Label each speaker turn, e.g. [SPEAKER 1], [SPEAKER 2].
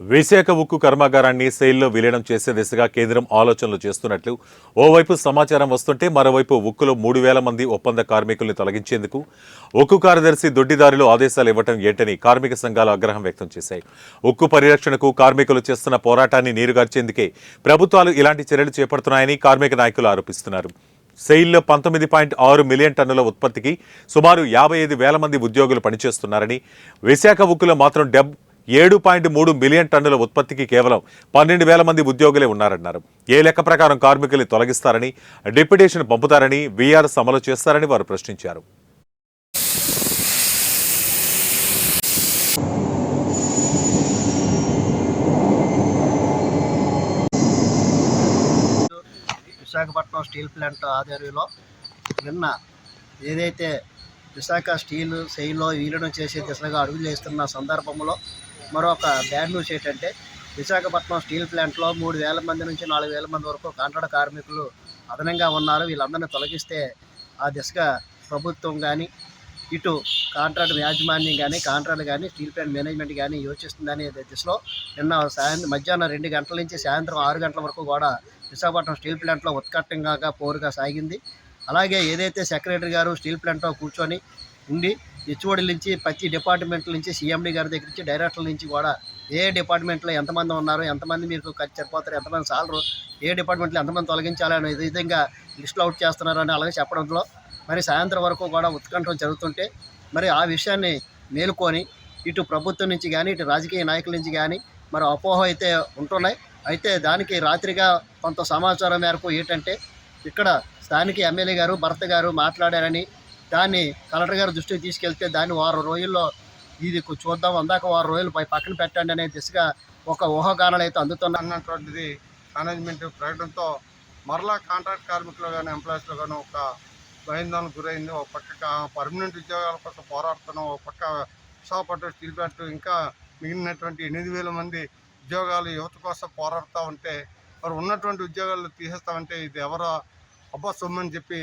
[SPEAKER 1] విశాఖ ఉక్కు కర్మాగారాన్ని సెయిల్లో విలీనం చేసే దిశగా కేంద్రం ఆలోచనలు చేస్తున్నట్లు ఓవైపు సమాచారం వస్తుంటే మరోవైపు ఉక్కులో 3,000 మంది ఒప్పంద కార్మికుల్ని తొలగించేందుకు ఉక్కు కార్యదర్శి దొడ్డిదారిలో ఆదేశాలు ఇవ్వటం ఏంటని కార్మిక సంఘాలు ఆగ్రహం వ్యక్తం చేశాయి. ఉక్కు పరిరక్షణకు కార్మికులు చేస్తున్న పోరాటాన్ని నీరుగార్చేందుకే ప్రభుత్వాలు ఇలాంటి చర్యలు చేపడుతున్నాయని కార్మిక నాయకులు ఆరోపిస్తున్నారు. సెయిల్లో 19.6 మిలియన్ టన్నుల ఉత్పత్తికి సుమారు 55,000 మంది ఉద్యోగులు పనిచేస్తున్నారని, విశాఖ ఉక్కులో మాత్రం 7.3 మిలియన్ టన్నుల ఉత్పత్తికి కేవలం 12,000 మంది ఉద్యోగులే ఉన్నారన్నారు. ఏ లెక్క ప్రకారం కార్మికుల్ని తొలగిస్తారని, డిప్యుటేషన్ పంపుతారని, వీఆర్ఎస్ అమలు చేస్తారని వారు ప్రశ్నించారు.
[SPEAKER 2] విశాఖపట్నం స్టీల్ ప్లాంట్ ఆధ్వర్యంలో నిన్న ఏదైతే విశాఖ స్టీల్ సెయిల్లో విలీనం చేసే దిశగా అడుగులు వేస్తున్న సందర్భంలో మరొక బ్యాడ్ న్యూస్ ఏంటంటే, విశాఖపట్నం స్టీల్ ప్లాంట్లో 3,000 మంది నుంచి 4,000 మంది వరకు కాంట్రాక్ట్ కార్మికులు అదనంగా ఉన్నారు. వీళ్ళందరినీ తొలగిస్తే ఆ దిశగా ప్రభుత్వం కానీ, ఇటు కాంట్రాక్ట్ యాజమాన్యం కానీ, కాంట్రాక్ట్ కానీ, స్టీల్ ప్లాంట్ మేనేజ్మెంట్ కానీ యోచిస్తుందనే దిశలో నిన్న మధ్యాహ్నం 2 గంటల నుంచి సాయంత్రం 6 గంటల వరకు కూడా విశాఖపట్నం స్టీల్ ప్లాంట్లో ఉత్కట్టంగా పోరుగా సాగింది. అలాగే ఏదైతే సెక్రటరీ గారు స్టీల్ ప్లాంట్లో కూర్చొని ఉండి హెచ్ఓడి నుంచి ప్రతి డిపార్ట్మెంట్ల నుంచి సీఎండీ గారి దగ్గర నుంచి డైరెక్టర్ల నుంచి కూడా ఏ డిపార్ట్మెంట్లో ఎంతమంది ఉన్నారు, ఎంతమంది మీకు ఖర్చు సరిపోతారు, ఎంతమంది సాలరు, ఏ డిపార్ట్మెంట్లో ఎంతమంది తొలగించాలని ఈ విధంగా లిస్టులు అవుట్ చేస్తున్నారని అలాగే చెప్పడంలో మరి సాయంత్రం వరకు కూడా ఉత్కంఠం జరుగుతుంటే మరి ఆ విషయాన్ని మేలుకొని ఇటు ప్రభుత్వం నుంచి కానీ, ఇటు రాజకీయ నాయకుల నుంచి కానీ మరి అపోహ అయితే ఉంటున్నాయి. అయితే దానికి రాత్రిగా కొంత సమాచారం మేరకు ఏంటంటే, ఇక్కడ స్థానిక ఎమ్మెల్యే గారు భరత్ గారు మాట్లాడారని, దాన్ని కలెక్టర్ గారు దృష్టికి తీసుకెళ్తే దాన్ని 6 రోజుల్లో ఇది చూద్దాం, అందాక 6 రోజులు పక్కన పెట్టండి అనే దిశగా ఒక ఊహాగానాలు అయితే అందుతున్నటువంటిది మేనేజ్మెంట్ ప్రకటనతో మరలా కాంట్రాక్ట్ కార్మికులు కానీ, ఎంప్లాయీస్లో కానీ ఒక భయాందోళనకు గురైంది. ఒక పక్క పర్మనెంట్ ఉద్యోగాల కోసం పోరాడుతున్నాం, ఒక పక్క విశాఖపట్నం స్టీల్ ప్లాంట్ ఇంకా మిగిలినటువంటి 8,000 మంది ఉద్యోగాలు యువత కోసం పోరాడుతూ ఉంటే మరి ఉన్నటువంటి ఉద్యోగాలు తీసేస్తామంటే ఇది ఎవరో అబ్బా సొమ్మని చెప్పి